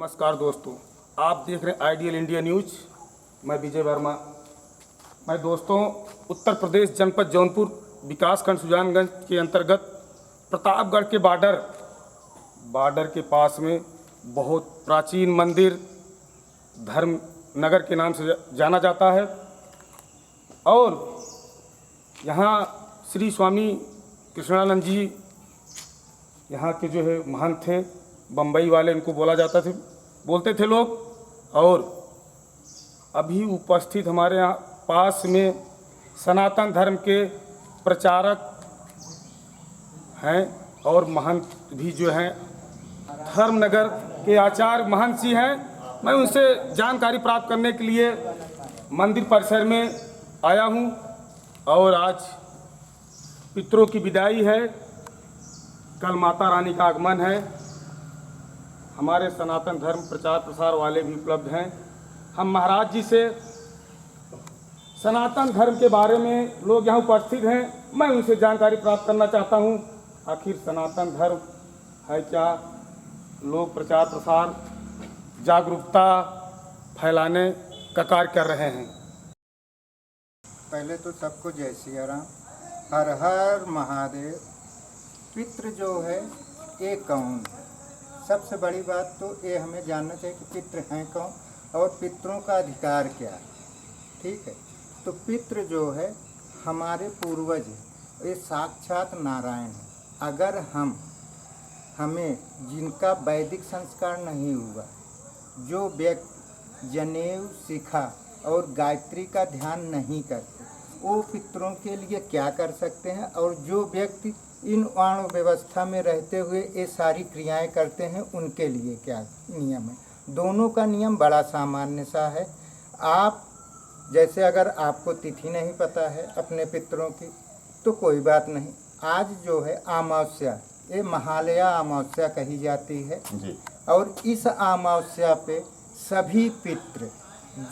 नमस्कार दोस्तों, आप देख रहे हैं आइडियल इंडिया न्यूज। मैं विजय वर्मा। मैं दोस्तों उत्तर प्रदेश जनपद जौनपुर विकासखंड सुजानगंज के अंतर्गत प्रतापगढ़ के बॉर्डर के पास में बहुत प्राचीन मंदिर धर्म नगर के नाम से जाना जाता है। और यहाँ श्री स्वामी कृष्णानंद जी यहाँ के जो है महंत थे, बम्बई वाले इनको बोलते थे लोग। और अभी उपस्थित हमारे यहाँ पास में सनातन धर्म के प्रचारक हैं और महंत भी जो हैं, धर्मनगर के आचार्य महंत जी हैं। मैं उनसे जानकारी प्राप्त करने के लिए मंदिर परिसर में आया हूँ। और आज पितरों की विदाई है, कल माता रानी का आगमन है। हमारे सनातन धर्म प्रचार प्रसार वाले भी उपलब्ध हैं। हम महाराज जी से सनातन धर्म के बारे में लोग यहाँ उपस्थित हैं, मैं उनसे जानकारी प्राप्त करना चाहता हूँ। आखिर सनातन धर्म है क्या, लोग प्रचार प्रसार जागरूकता फैलाने का कार्य कर रहे हैं। पहले तो सबको जय सिया राम, हर हर महादेव। पितृ जो है ये कौन? सबसे बड़ी बात तो ये हमें जानना चाहिए कि पितृ हैं कौन और पितरों का अधिकार क्या है। ठीक है, तो पितृ जो है हमारे पूर्वज हैं, ये साक्षात नारायण हैं। अगर हमें जिनका वैदिक संस्कार नहीं हुआ, जो व्यक्ति जनेऊ शिखा और गायत्री का ध्यान नहीं करते, वो पितरों के लिए क्या कर सकते हैं। और जो व्यक्ति इन वाण व्यवस्था में रहते हुए ये सारी क्रियाएं करते हैं, उनके लिए क्या नियम है। दोनों का नियम बड़ा सामान्य सा है। आप जैसे अगर आपको तिथि नहीं पता है अपने पितरों की तो कोई बात नहीं, आज जो है अमावस्या, ये महालया अमावस्या कही जाती है जी। और इस अमावस्या पे सभी पितृ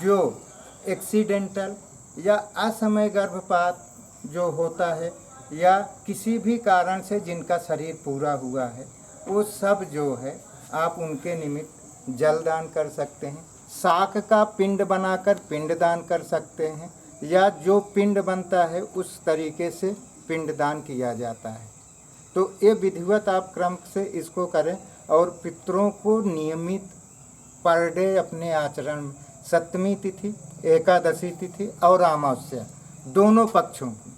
जो एक्सीडेंटल या असमय गर्भपात जो होता है या किसी भी कारण से जिनका शरीर पूरा हुआ है, वो सब जो है आप उनके निमित्त जलदान कर सकते हैं। साक का पिंड बनाकर पिंडदान कर सकते हैं, या जो पिंड बनता है उस तरीके से पिंडदान किया जाता है। तो ये विधिवत आप क्रम से इसको करें और पितरों को नियमित पर डे अपने आचरण में सप्तमी तिथि, एकादशी तिथि और अमावस्या दोनों पक्षों की,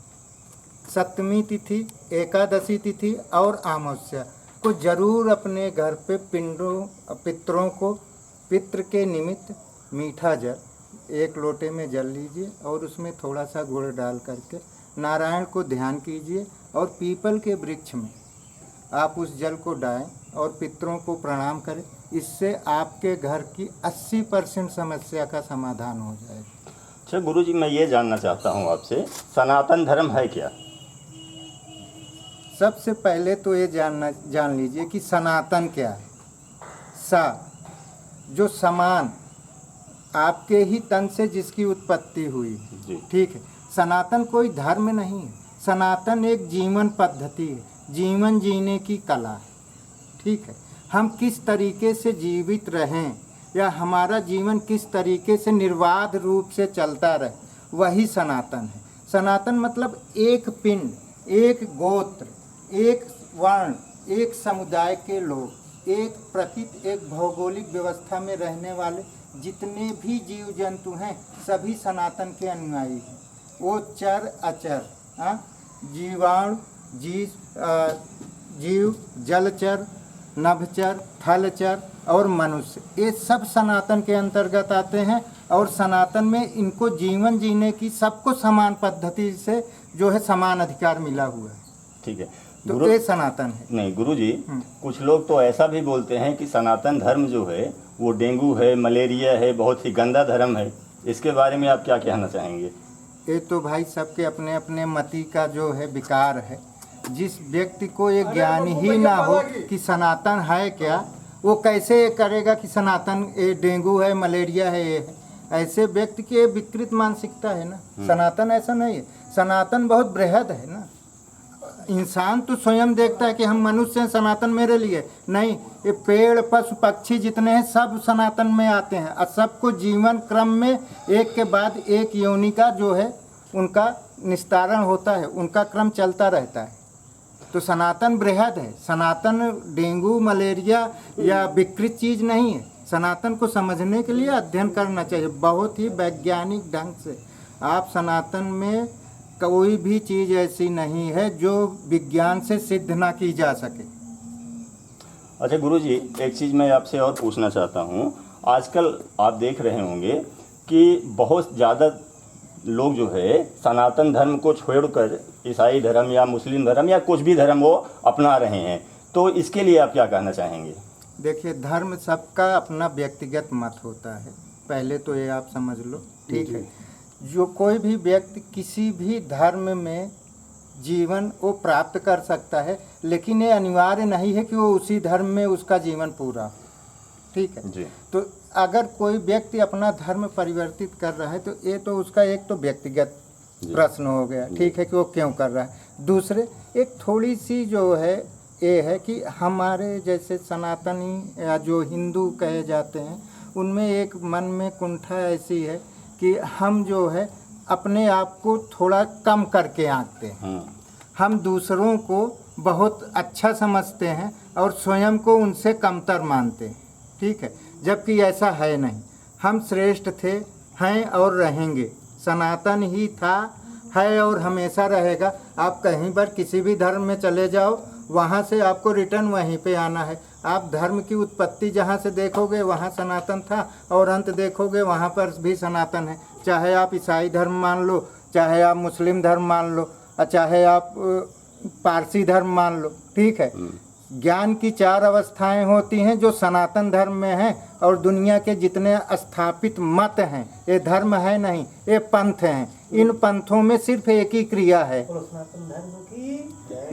सप्तमी तिथि, एकादशी तिथि और अमावस्या को जरूर अपने घर पे पितरों को पितृ के निमित्त मीठा जल 1 लोटे में जल लीजिए और उसमें थोड़ा सा गुड़ डाल करके नारायण को ध्यान कीजिए और पीपल के वृक्ष में आप उस जल को डालें और पितरों को प्रणाम करें। इससे आपके घर की 80% समस्या का समाधान हो जाएगा। अच्छा गुरुजी, मैं ये जानना चाहता हूँ आपसे, सनातन धर्म है क्या? सबसे पहले तो ये जान लीजिए कि सनातन क्या है। जो समान, आपके ही तन से जिसकी उत्पत्ति हुई, ठीक है। सनातन कोई धर्म नहीं है, सनातन एक जीवन पद्धति है, जीवन जीने की कला है। ठीक है, हम किस तरीके से जीवित रहें या हमारा जीवन किस तरीके से निर्बाध रूप से चलता रहे, वही सनातन है। सनातन मतलब एक पिंड, एक गोत्र, एक वर्ण, एक समुदाय के लोग, एक प्रकृति, एक भौगोलिक व्यवस्था में रहने वाले जितने भी जीव जंतु हैं सभी सनातन के अनुयायी हैं। वो चर अचर, जीवाणु, जीव, जलचर, नभचर, थलचर और मनुष्य, ये सब सनातन के अंतर्गत आते हैं। और सनातन में इनको जीवन जीने की सबको समान पद्धति से जो है समान अधिकार मिला हुआ है। ठीक है, तो ये सनातन है। नहीं गुरुजी, कुछ लोग तो ऐसा भी बोलते हैं कि सनातन धर्म जो है वो डेंगू है, मलेरिया है, बहुत ही गंदा धर्म है। इसके बारे में आप क्या कहना चाहेंगे? ये तो भाई सबके अपने अपने मति का जो है विकार है। जिस व्यक्ति को ये ज्ञान ही ना हो कि सनातन है क्या, वो कैसे ये करेगा कि सनातन ये डेंगू है, मलेरिया है, ये है। ऐसे व्यक्ति की विकृत मानसिकता है ना। सनातन ऐसा नहीं है, सनातन बहुत बृहद है ना। इंसान तो स्वयं देखता है कि हम मनुष्य हैं, सनातन मेरे लिए नहीं। ये पेड़ पशु पक्षी जितने हैं सब सनातन में आते हैं और सबको जीवन क्रम में एक के बाद एक योनि का जो है उनका निस्तारण होता है, उनका क्रम चलता रहता है। तो सनातन बृहद है। सनातन डेंगू मलेरिया या विकृत चीज़ नहीं है। सनातन को समझने के लिए अध्ययन करना चाहिए बहुत ही वैज्ञानिक ढंग से। आप सनातन में कोई भी चीज़ ऐसी नहीं है जो विज्ञान से सिद्ध ना की जा सके। अच्छा गुरुजी, एक चीज़ मैं आपसे और पूछना चाहता हूँ। आजकल आप देख रहे होंगे कि बहुत ज़्यादा लोग जो है सनातन धर्म को छोड़कर ईसाई धर्म या मुस्लिम धर्म या कुछ भी धर्म वो अपना रहे हैं, तो इसके लिए आप क्या कहना चाहेंगे? देखिए, धर्म सबका अपना व्यक्तिगत मत होता है, पहले तो ये आप समझ लो, ठीक है। जो कोई भी व्यक्ति किसी भी धर्म में जीवन वो प्राप्त कर सकता है, लेकिन ये अनिवार्य नहीं है कि वो उसी धर्म में उसका जीवन पूरा हो, ठीक है जी। तो अगर कोई व्यक्ति अपना धर्म परिवर्तित कर रहा है तो ये तो उसका एक तो व्यक्तिगत प्रश्न हो गया, ठीक है, कि वो क्यों कर रहा है। दूसरे एक थोड़ी सी जो है ये है कि हमारे जैसे सनातनी या जो हिंदू कहे जाते हैं उनमें एक मन में कुंठा ऐसी है कि हम जो है अपने आप को थोड़ा कम करके आंकते हैं। हम दूसरों को बहुत अच्छा समझते हैं और स्वयं को उनसे कमतर मानते हैं, ठीक है, जबकि ऐसा है नहीं। हम श्रेष्ठ थे, हैं और रहेंगे। सनातन ही था, है और हमेशा रहेगा। आप कहीं पर किसी भी धर्म में चले जाओ, वहाँ से आपको रिटर्न वहीं पे आना है। आप धर्म की उत्पत्ति जहाँ से देखोगे वहाँ सनातन था और अंत देखोगे वहाँ पर भी सनातन है। चाहे आप ईसाई धर्म मान लो, चाहे आप मुस्लिम धर्म मान लो, और चाहे आप पारसी धर्म मान लो, ठीक है। ज्ञान की 4 अवस्थाएं होती हैं जो सनातन धर्म में हैं, और दुनिया के जितने स्थापित मत हैं ये धर्म है नहीं, ये पंथ हैं। इन पंथों में सिर्फ एक ही क्रिया है,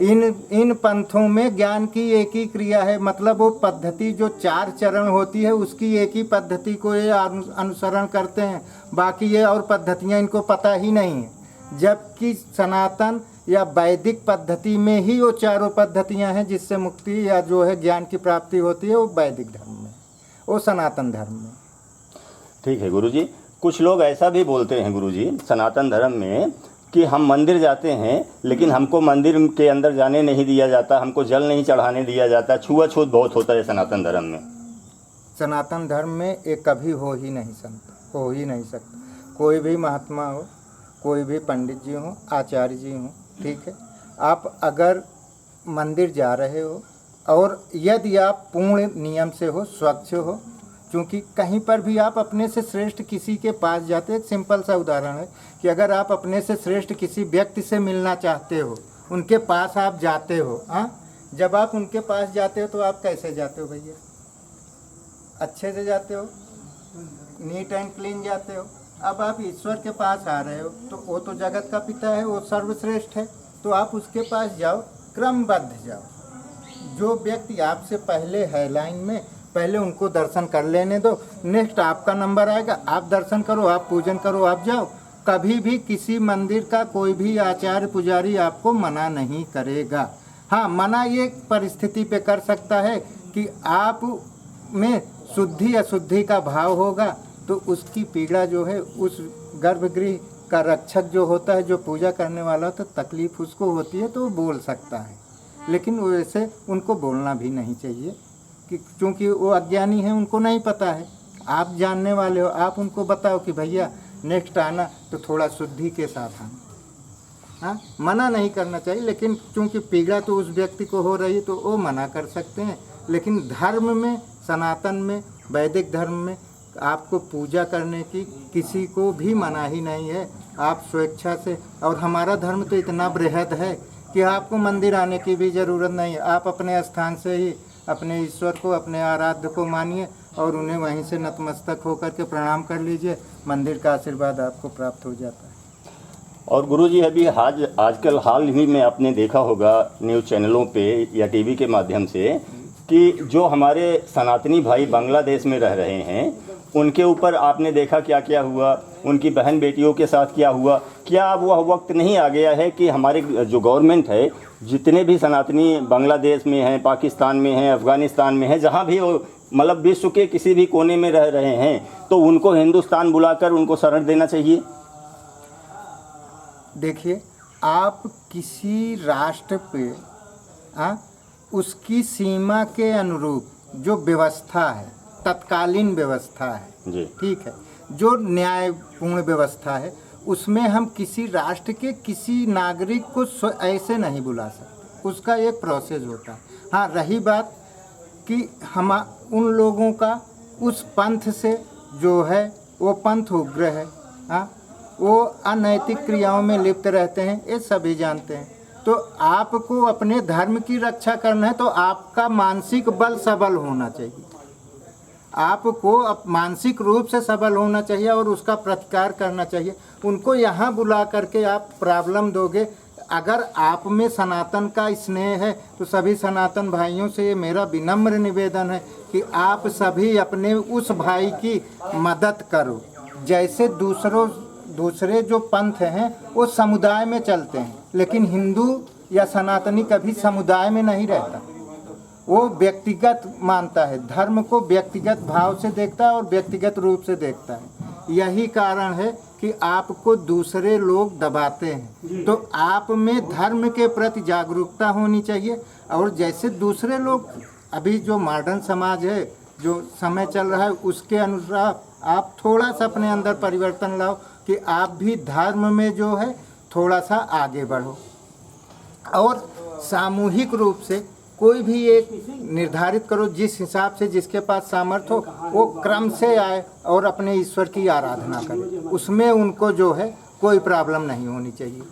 इन पंथों में ज्ञान की एक ही क्रिया है। मतलब वो पद्धति जो 4 चरण होती है उसकी एक ही पद्धति को ये अनुसरण करते हैं, बाकी ये और पद्धतियाँ इनको पता ही नहीं है। जबकि सनातन या वैदिक पद्धति में ही वो 4 पद्धतियां हैं जिससे मुक्ति या जो है ज्ञान की प्राप्ति होती है, वो वैदिक धर्म में, वो सनातन धर्म में। ठीक है गुरुजी। कुछ लोग ऐसा भी बोलते हैं गुरुजी सनातन धर्म में कि हम मंदिर जाते हैं लेकिन हमको मंदिर के अंदर जाने नहीं दिया जाता, हमको जल नहीं चढ़ाने दिया जाता, छुआछूत बहुत होता है सनातन धर्म में। सनातन धर्म में ये कभी हो ही नहीं सकता। कोई भी महात्मा हो, कोई भी पंडित जी हो, आचार्य जी हो, ठीक है, आप अगर मंदिर जा रहे हो और यदि आप पूर्ण नियम से हो, स्वच्छ हो, क्योंकि कहीं पर भी आप अपने से श्रेष्ठ किसी के पास जाते हैं। एक सिंपल सा उदाहरण है कि अगर आप अपने से श्रेष्ठ किसी व्यक्ति से मिलना चाहते हो, उनके पास आप जाते हो, जब आप उनके पास जाते हो तो आप कैसे जाते हो भैया? अच्छे से जाते हो, नीट एंड क्लीन जाते हो। अब आप ईश्वर के पास आ रहे हो तो वो तो जगत का पिता है, वो सर्वश्रेष्ठ है, तो आप उसके पास जाओ, क्रमबद्ध जाओ। जो व्यक्ति आपसे पहले है लाइन में, पहले उनको दर्शन कर लेने दो, नेक्स्ट आपका नंबर आएगा, आप दर्शन करो, आप पूजन करो, आप जाओ। कभी भी किसी मंदिर का कोई भी आचार्य पुजारी आपको मना नहीं करेगा। हाँ, मना ये परिस्थिति पे कर सकता है कि आप में शुद्धि अशुद्धि का भाव होगा तो उसकी पीड़ा जो है उस गर्भगृह का रक्षक जो होता है, जो पूजा करने वाला होता है, तकलीफ उसको होती है तो वो बोल सकता है। लेकिन वैसे उनको बोलना भी नहीं चाहिए कि क्योंकि वो अज्ञानी है, उनको नहीं पता है। आप जानने वाले हो, आप उनको बताओ कि भैया नेक्स्ट आना तो थोड़ा शुद्धि के साथ आना। हाँ, मना नहीं करना चाहिए, लेकिन क्योंकि पीड़ा तो उस व्यक्ति को हो रही है तो वो मना कर सकते हैं। लेकिन धर्म में, सनातन में, वैदिक धर्म में आपको पूजा करने की किसी को भी मना ही नहीं है। आप स्वेच्छा से, और हमारा धर्म तो इतना बृहद है कि आपको मंदिर आने की भी ज़रूरत नहीं है। आप अपने स्थान से ही अपने ईश्वर को, अपने आराध्य को मानिए और उन्हें वहीं से नतमस्तक होकर के प्रणाम कर लीजिए, मंदिर का आशीर्वाद आपको प्राप्त हो जाता है। और गुरुजी अभी आजकल हाल ही में आपने देखा होगा न्यूज़ चैनलों पे या टीवी के माध्यम से कि जो हमारे सनातनी भाई बांग्लादेश में रह रहे हैं उनके ऊपर आपने देखा क्या क्या हुआ, उनकी बहन बेटियों के साथ क्या हुआ। क्या अब वह वक्त नहीं आ गया है कि हमारे जो गवर्नमेंट है, जितने भी सनातनी बांग्लादेश में हैं, पाकिस्तान में हैं, अफ़गानिस्तान में हैं, जहाँ भी वो मतलब विश्व के किसी भी कोने में रह रहे हैं, तो उनको हिंदुस्तान बुलाकर उनको शरण देना चाहिए? देखिए, आप किसी राष्ट्र पे उसकी सीमा के अनुरूप जो व्यवस्था है, तत्कालीन व्यवस्था है जी, ठीक है, जो न्यायपूर्ण व्यवस्था है, उसमें हम किसी राष्ट्र के किसी नागरिक को ऐसे नहीं बुला सकते। उसका एक प्रोसेस होता है। हाँ, रही बात कि हम उन लोगों का उस पंथ से जो है वो पंथ उग्र है, हाँ, वो अनैतिक क्रियाओं में लिप्त रहते हैं, ये सभी जानते हैं। तो आपको अपने धर्म की रक्षा करना है तो आपका मानसिक बल सबल होना चाहिए। आपको मानसिक रूप से सबल होना चाहिए और उसका प्रतिकार करना चाहिए। उनको यहाँ बुला करके आप प्रॉब्लम दोगे। अगर आप में सनातन का स्नेह है तो सभी सनातन भाइयों से ये मेरा विनम्र निवेदन है कि आप सभी अपने उस भाई की मदद करो। जैसे दूसरे जो पंथ हैं वो समुदाय में चलते हैं, लेकिन हिंदू या सनातनी कभी समुदाय में नहीं रहता। वो व्यक्तिगत मानता है, धर्म को व्यक्तिगत भाव से देखता है और व्यक्तिगत रूप से देखता है। यही कारण है कि आपको दूसरे लोग दबाते हैं। तो आप में धर्म के प्रति जागरूकता होनी चाहिए। और जैसे दूसरे लोग, अभी जो मॉडर्न समाज है, जो समय चल रहा है, उसके अनुसार आप थोड़ा सा अपने अंदर परिवर्तन लाओ कि आप भी धर्म में जो है थोड़ा सा आगे बढ़ो। और सामूहिक रूप से कोई भी एक निर्धारित करो, जिस हिसाब से जिसके पास सामर्थ्य हो वो क्रम से आए और अपने ईश्वर की आराधना करे। उसमें उनको जो है कोई प्रॉब्लम नहीं होनी चाहिए।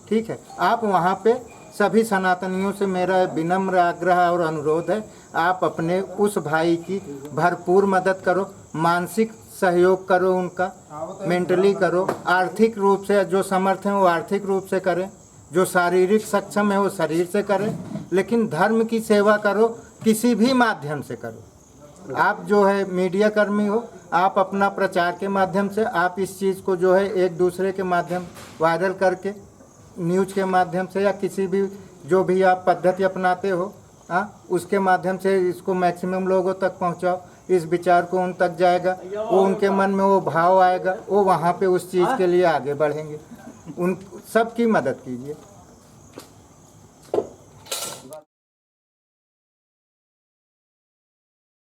ठीक है, आप वहाँ पे सभी सनातनियों से मेरा विनम्र आग्रह और अनुरोध है, आप अपने उस भाई की भरपूर मदद करो, मानसिक सहयोग करो, उनका मेंटली करो, आर्थिक रूप से जो समर्थ हैं वो आर्थिक रूप से करें, जो शारीरिक सक्षम है वो शरीर से करें, लेकिन धर्म की सेवा करो, किसी भी माध्यम से करो। आप जो है मीडिया कर्मी हो, आप अपना प्रचार के माध्यम से आप इस चीज़ को जो है एक दूसरे के माध्यम वायरल करके, न्यूज़ के माध्यम से या किसी भी जो भी आप पद्धति अपनाते हो, उसके माध्यम से इसको मैक्सिमम लोगों तक पहुंचाओ। इस विचार को उन तक जाएगा, वो उनके मन में वो भाव आएगा, वो वहाँ पे उस चीज़ के लिए आगे बढ़ेंगे। उन सबकी मदद कीजिए।